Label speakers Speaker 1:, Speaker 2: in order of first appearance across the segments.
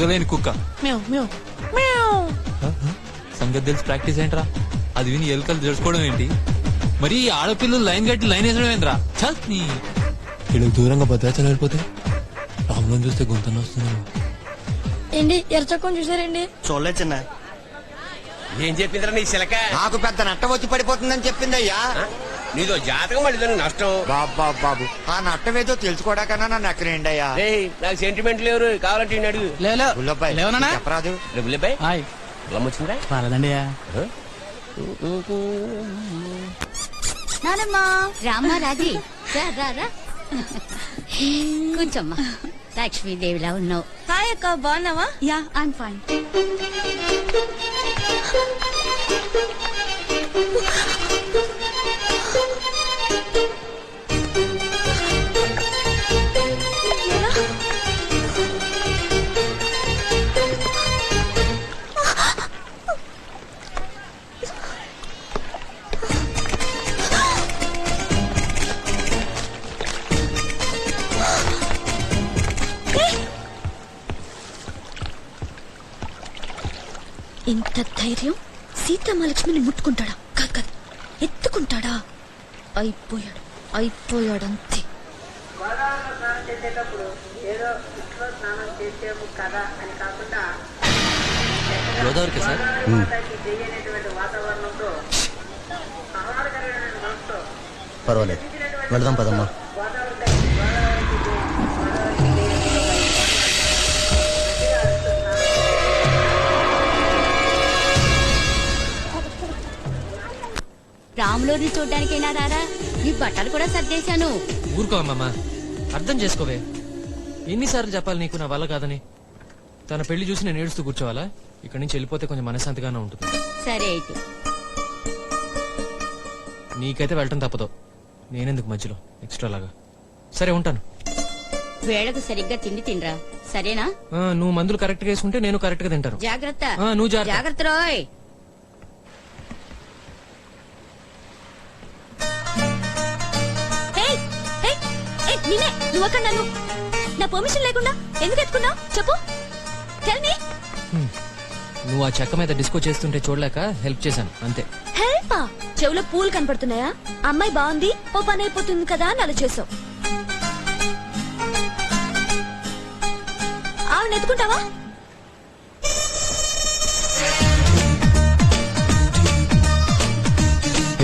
Speaker 1: తిరగలేని కుక్క. సంగతి తెలిసి ప్రాక్టీస్ ఏంట్రా? అది విని ఎలుకలు తెలుసుకోవడం ఏంటి? మరి ఆడపిల్లలు లైన్ కట్టి లైన్ వేసడం ఏంట్రా? చల్ నీ వీళ్ళకి దూరంగా భద్రాచలం వెళ్ళిపోతే రాములను చూస్తే గొంతున్న వస్తుంది.
Speaker 2: ఏంటి ఎర్చక్కని చూసారండి?
Speaker 3: చూడలేదు చిన్న.
Speaker 4: ఏం చెప్పిందిరా నీ చిలక?
Speaker 3: నాకు పెద్ద నట్ట వచ్చి పడిపోతుందని చెప్పింది అయ్యా.
Speaker 4: నీదో జాతకం మళ్ళీ దానికి నష్టం.
Speaker 3: బాబు ఆ నట్టం ఏదో తెలుసుకోవడాకన్నా నన్ను ఎక్కడండి అయ్యా.
Speaker 4: నాకు సెంటిమెంట్ లేరు, కావాలంటే ఈయన అడుగు.
Speaker 3: చెప్పరాదు.
Speaker 4: హాయ్ వచ్చిందా?
Speaker 5: నానమ్మా రామ్మా రాజీ రా కూర్చోమ్మా. లక్ష్మీదేవిలా ఉన్నావు.
Speaker 2: హాయ్ అక్క, బాగున్నావా?
Speaker 5: Yeah I'm fine.
Speaker 2: ఇంత ధైర్యం సీతామహాలక్ష్మిని ముట్టుకుంటాడా? కాదు కాదు, ఎత్తుకుంటాడా? అయిపోయాడంతే.
Speaker 1: గోదావరికి సార్
Speaker 3: పర్వాలేదు, వెళదాం పదమ్మా.
Speaker 5: రాములోని చూడ్డానికైనా రారా? నీ బట్టలు కూడా సర్దేశాను.
Speaker 1: ఊరుకో అమ్మమ్మ, అర్థం చేసుకోవే. ఎన్నిసార్లు చెప్పాలి నీకు నా వల్ల కాదని? తన పెళ్లి చూసి నేను ఏడుస్తూ కూర్చోవాలా? ఇక్కడి నుంచి వెళ్ళిపోతే కొంచెం మనశ్శాంతిగానే ఉంటుంది.
Speaker 5: సరే అయితే
Speaker 1: నీకైతే వెళ్ళటం తప్పదు, నేనెందుకు మధ్యలో ఎక్స్ట్రా లాగా. సరే ఉంటాను.
Speaker 5: వేళకు సరిగ్గా తిండి తినరా, సరేనా?
Speaker 1: నువ్వు మందులు కరెక్ట్ గా వేసుకుంటే నేను కరెక్ట్ గా తింటాను.
Speaker 5: జాగ్రత్త.
Speaker 1: నువ్వు
Speaker 5: జాగ్రత్త రోయ్.
Speaker 2: నువ్వక్కడ నన్ను నా పర్మిషన్ లేకుండా ఎందుకు ఎత్తుకున్నావు చెప్పు. Tell me.
Speaker 1: నువ్వు ఆ చెక్క మీద డిస్కో చేస్తుంటే చూడలేక హెల్ప్ చేశాను అంతే.
Speaker 2: హెల్పా? చెవులో పూలు కనపడుతున్నాయా? అమ్మాయి బాగుంది, ఓ పని అయిపోతుంది కదా అని అలా చేసావు. ఆవిడ ఎత్తుకుంటావా?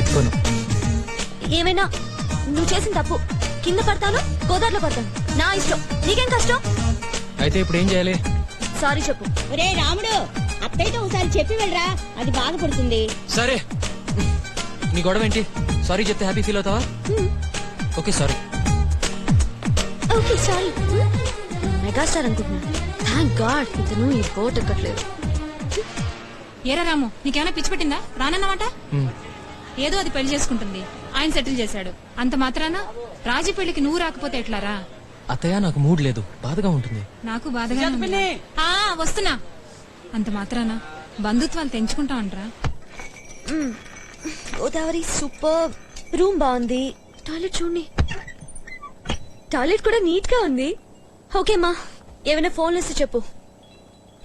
Speaker 1: ఎత్తుకోను.
Speaker 2: ఏమైనా నువ్వు చేసిన తప్పు. కింద పడతాను, గోదావరిలో పడతాను, నా ఇష్టం. నీకేం కష్టం?
Speaker 1: అయితే ఇప్పుడు ఏం చేయాలి?
Speaker 2: సారీ చెప్పు.
Speaker 5: ఒరే రాముడు, అత్తయ్యతో ఒకసారి చెప్పి వెళ్ళరా, అది బాధపడుతుంది.
Speaker 1: సరే, నీ గొడవ ఏంటి? సారీ చెప్తే హ్యాపీ ఫీల్ అవుతావా? Okay sorry.
Speaker 2: Okay sorry. Megastar అనుకుంటున్నా. థ్యాంక్ గాడ్ ఇతను ఈ బోట్ ఎక్కట్లేదు.
Speaker 6: ఏరా రాము, నీకేమైనా పిచ్చి పెట్టిందా? రానన్నమాట. ఏదో అది పెళ్లి చేసుకుంటుంది, ఆయన సెటిల్ చేశాడు. అంత మాత్రాన రాజీ పెళ్లికి నువ్వు రాకపోతే ఎట్లారా?
Speaker 1: అత్తయ్య, నాకు మూడ్ లేదు, బాధగా ఉంటుంది.
Speaker 6: నాకు బాధగా వస్తున్నా. అంత మాత్రాన బంధుత్వాలు తెంచుకుంటామంట్రా?
Speaker 2: గోదావరి సూపర్. రూమ్ బాగుంది, టాయిలెట్ చూడండి. టాయిలెట్ కూడా నీట్ గా ఉంది. ఓకేమా, ఏమైనా ఫోన్ చేసి చెప్పు.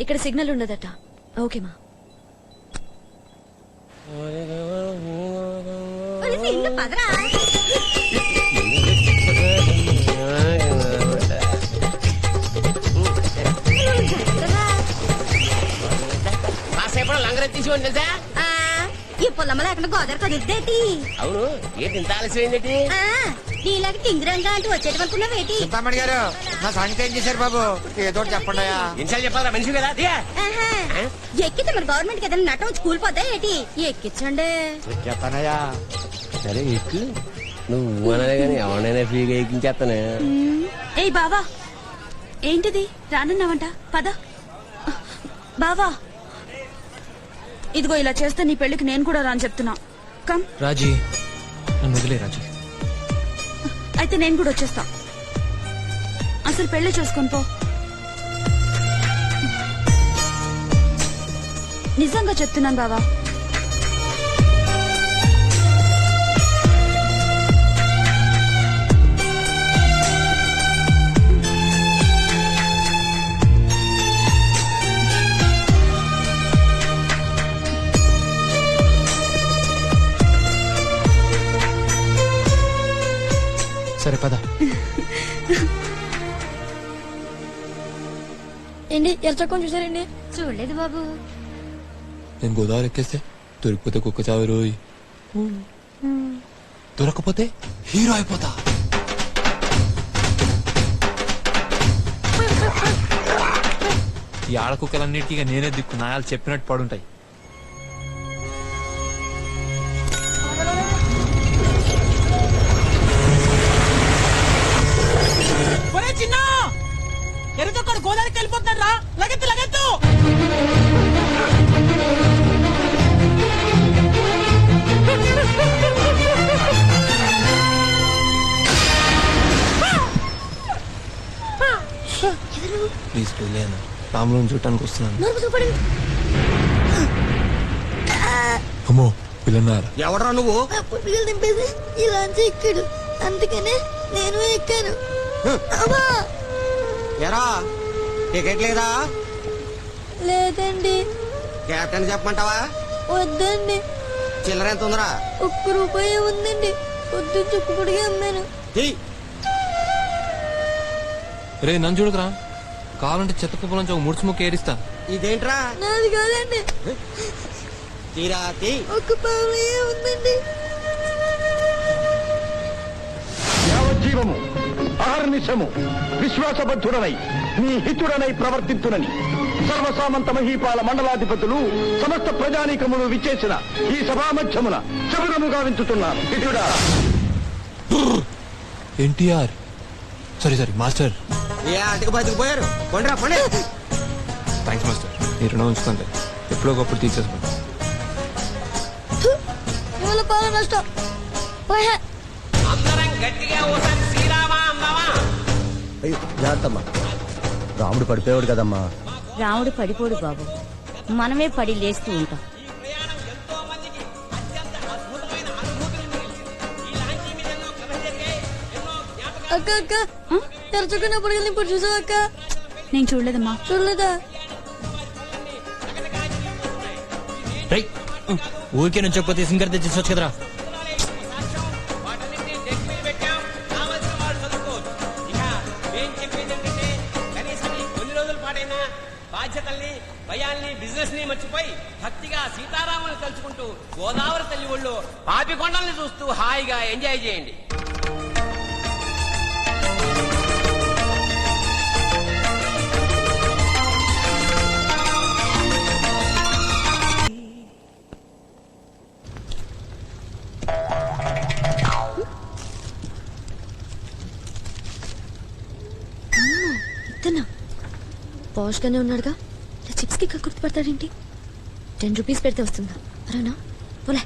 Speaker 2: ఇక్కడ సిగ్నల్ ఉండదట. ఓకేమా.
Speaker 5: ఈ పొలమ్మలో ఎక్కడ గోదావరి కదుద్దేటి?
Speaker 4: అవును, ఏంటి ఇంత ఆలస్యమైందేటి?
Speaker 5: నీలాగా టింగిరంగా అంటూ వచ్చేటనుకున్నావేటి?
Speaker 3: చింతామణి గారు, నా సంగతి ఏం చేశారు బాబు? ఏదో చెప్పండి.
Speaker 4: ఎన్నిసార్లు చెప్పాలా మనిషి కదా?
Speaker 5: ఎక్కితే మరి గవర్నమెంట్ ఏదైనా నట్ట వచ్చి కూలిపోద్దా ఏంటి? ఎక్కించండి.
Speaker 3: చెప్పనయ్యా.
Speaker 4: సరే ఎక్కు, నువ్వు అనలే గాని ఎవరైనా ఫ్రీగా ఎక్కించేస్తానే.
Speaker 2: ఏయ్ బావా, ఏంటిది రానన్నావంట? పద. బావా, ఇదిగో ఇలా చేస్తే నీ పెళ్లికి నేను కూడా రాని చెప్తున్నా. కమ్.
Speaker 1: రాజీ, నన్ను వదిలే రాజీ.
Speaker 2: అయితే నేను కూడా వచ్చేస్తా. అసలు పెళ్లి చేసుకొని పో. నిజంగా చెప్తున్నాను బావా.
Speaker 1: సరే పద.
Speaker 2: ఏంటి ఎర్చకొని చూసారండి?
Speaker 5: చూడలేదు బాబు.
Speaker 1: నేను గోదావరి ఎక్కేస్తే దొరికిపోతే కుక్క చావు రోయ్, దొరకపోతే హీరో అయిపోతా. ఈ ఆడ కుక్కలన్నిటికీ నేనే దిక్కు, నాయాలు చెప్పినట్టు పడుంటాయి.
Speaker 7: చిన్న ఎరుతొక్కడు గోదావరికి వెళ్ళిపోతాడు రా. లగెత్తు లగెత్తు.
Speaker 1: ప్లీజ్ పెళ్ళేనా, రాములను చూడటానికి వస్తున్నాను. అమ్మో పిల్లన్నారా?
Speaker 3: ఎవడరా నువ్వు?
Speaker 2: పిల్లలు దింపేసి ఇలా ఎక్కాడు, అందుకనే నేను ఎక్కాను.
Speaker 3: ఎరా టికెట్ లేదా?
Speaker 2: లేదండి.
Speaker 3: కెప్టెన్ చెప్పమంటావా?
Speaker 2: వద్దండి.
Speaker 3: చిల్లర ఎంత ఉందిరా?
Speaker 2: ₹1 ఉందండి. పొద్దు చుక్కుపుడిగా అమ్మాను.
Speaker 1: రే నన్ను చూడకరా, కావాలంటే చెత్త కుప్పల నుంచి ఒక ముడుచు ముక్క ఏరిస్తా.
Speaker 3: ఇదేంట్రా?
Speaker 2: నాది కాదండి.
Speaker 3: తీరాతి
Speaker 2: ₹1 ఉందండి.
Speaker 8: యావజ్జీవము అహర్నిశము విశ్వాసబద్ధుడనై నీ హితుడనై ప్రవర్తింతునని సర్వసామంత మహీపాల మండలాధిపతులు సమస్త ప్రజానీకములు విచ్చేసిన ఈ సభామధ్యమున శబురముగా వించుతున్నాను. హితుడా
Speaker 1: ఎన్టీఆర్, సారీ సారీ మాస్టర్.
Speaker 3: ఏ ఆటకు బతికిపోయారు. కొండ్రా పండి.
Speaker 1: థ్యాంక్స్ మాస్టర్, మీ రుణం ఉంచుకుంటే ఎప్పుడో ఒకప్పుడు తీసేసుకోండి.
Speaker 2: ఇవాళ పాల నష్టం. పోయా.
Speaker 4: అయ్యో జాగ్రత్తమ్మా, రాముడు పడిపోయాడు కదమ్మా.
Speaker 5: రాముడు పడిపోడు బాబు, మనమే పడి లేస్తూ ఉంటాం.
Speaker 2: అక్క అక్క తెరచుకున్నప్పుడు ఇప్పుడు చూసావు అక్క?
Speaker 6: నేను చూడలేదమ్మా.
Speaker 2: చూడలేదా?
Speaker 4: ఊరికే నుంచి చెప్పితే సింగర్ తెచ్చి కదరా.
Speaker 9: బాధ్యతల్ని భయాల్ని బిజినెస్ ని మర్చిపోయి భక్తిగా సీతారాముని తలుచుకుంటూ గోదావరి తల్లి ఒళ్ళు పాపికొండల్ని చూస్తూ హాయిగా ఎంజాయ్ చేయండి.
Speaker 2: ఇతనా పాష్ గానే ఉన్నాడుగా, చిప్స్ కి గుర్తుపడతాడేంటి? ₹10 పెడితే వస్తుందా? అరేనా పోలే.